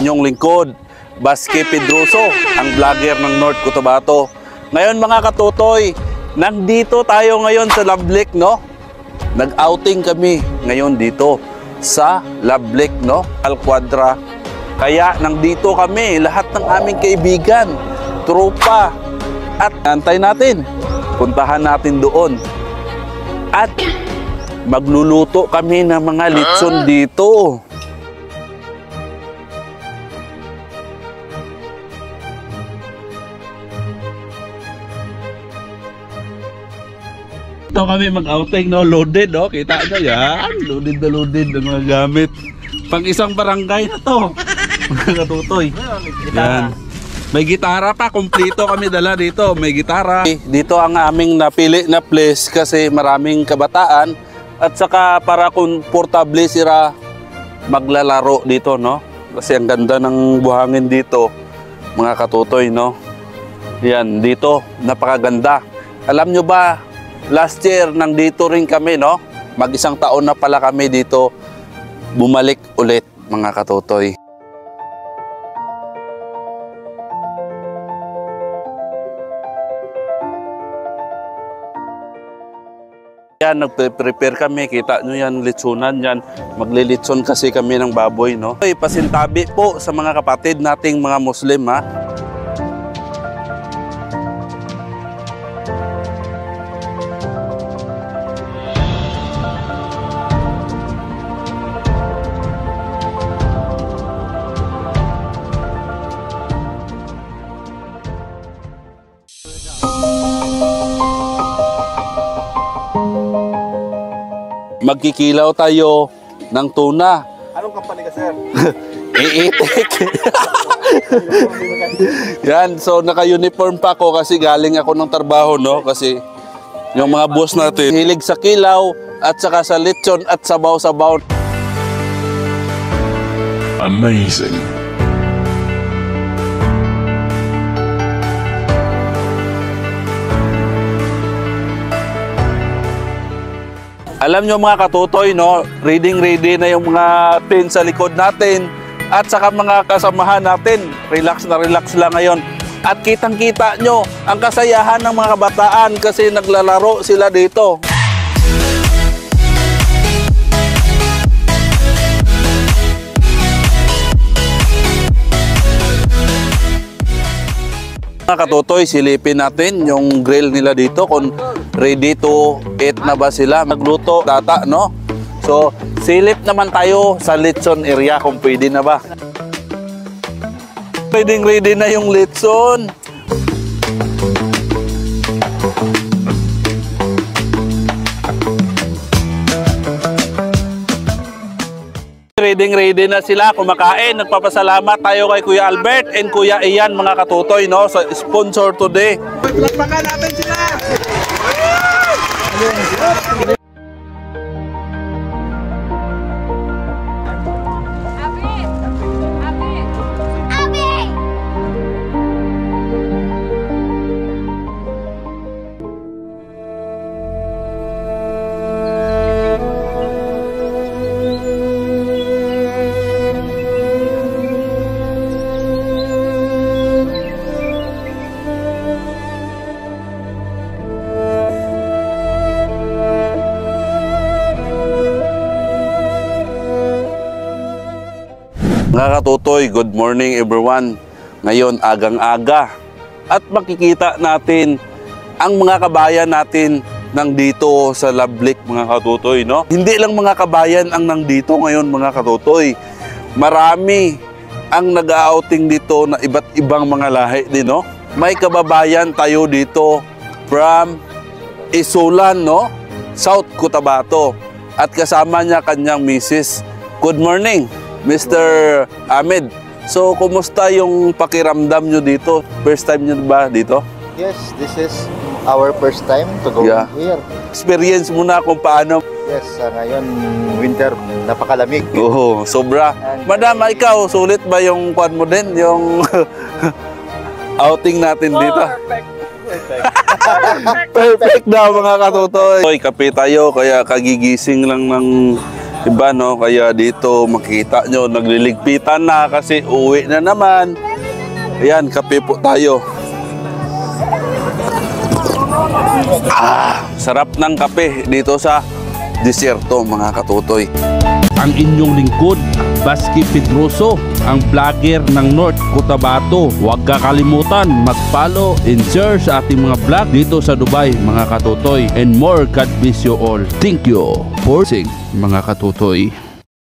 inyong lingkod, Baske Pedroso, ang vlogger ng North Cotabato. Ngayon mga katutoy, nandito tayo ngayon sa Love Lake, no? Nag-outing kami ngayon dito sa Love Lake, no? Alquadra. Kaya nandito kami, lahat ng aming kaibigan, tropa, at antay natin. Puntahan natin doon. At magluluto kami ng mga litson dito. Ito kami mag-outing, no? Loaded, no? Kita nyo yan. Loaded na loaded ng mga gamit. Pang isang barangay na to. Mga katutoy. Yan. May gitara pa. Kumplito kami dala dito. May gitara. Dito ang aming napili na place kasi maraming kabataan. At saka para komportable sila maglalaro dito, no? Kasi ang ganda ng buhangin dito, mga katutoy, no? Yan, dito, napakaganda. Alam nyo ba, last year, nandito rin kami, no? Mag-isang taon na pala kami dito, bumalik ulit, mga katutoy. Yan, nagpe-prepare kami, kita nyo yan, litsunan yan. Maglilitson kasi kami ng baboy, no? Ay, pasintabi po sa mga kapatid nating mga Muslim, ha? Magkikilaw tayo ng tuna. Anong company ka, sir? Iitik. Yan, so naka-uniform pa ako kasi galing ako ng trabaho, no? Kasi yung mga boss natin, hilig sa kilaw at saka sa lechon at sabaw-sabaw. Amazing. Alam nyo mga katutoy, no? Ready na yung mga tin sa likod natin at saka mga kasamahan natin. Relax na relax lang ngayon. At kitang-kita nyo ang kasayahan ng mga kabataan kasi naglalaro sila dito. Mga katutoy, silipin natin yung grill nila dito kung ready to eat na ba sila. Magluto data, no? So, silip naman tayo sa litson area kung pwede na ba. Ready na yung litson. Ready na sila kumakain. Nagpapasalamat tayo kay Kuya Albert and Kuya Ian, mga katutoy, no, sa sponsor today. Palakpakan natin sila! Mga katutoy, good morning everyone. Ngayon, agang-aga. At makikita natin ang mga kabayan natin nandito sa Love Lake, mga katutoy, no? Hindi lang mga kabayan ang nandito ngayon, mga katutoy. Marami ang nag-outing dito na iba't ibang mga lahi din, no? May kababayan tayo dito from Isulan, no? South Cotabato. At kasama niya kanyang misis. Good morning, Mr. Ahmed. So, kumusta yung pakiramdam nyo dito? First time nyo ba dito? Yes, this is our first time to go here. Experience muna kung paano. Yes, ngayon, winter, napakalamig. Oo, sobra. Madam, ikaw, sulit ba yung kwan mo din? Yung outing natin dito? Perfect. Perfect daw, mga katutoy. Kape tayo, kaya kagigising lang ng Iba no, kaya dito makita nyo, nagliligpitan na kasi uwi na naman. Ayan, kape po tayo. Sarap ng kape dito sa disyerto mga katutoy. Ang inyong lingkod, Baski Pedroso, ang vlogger ng North Cotabato. Huwag kakalimutan mag-follow and share sa ating mga vlog dito sa Dubai mga katutoy. And more, God bless you all. Thank you for watching mga katutoy.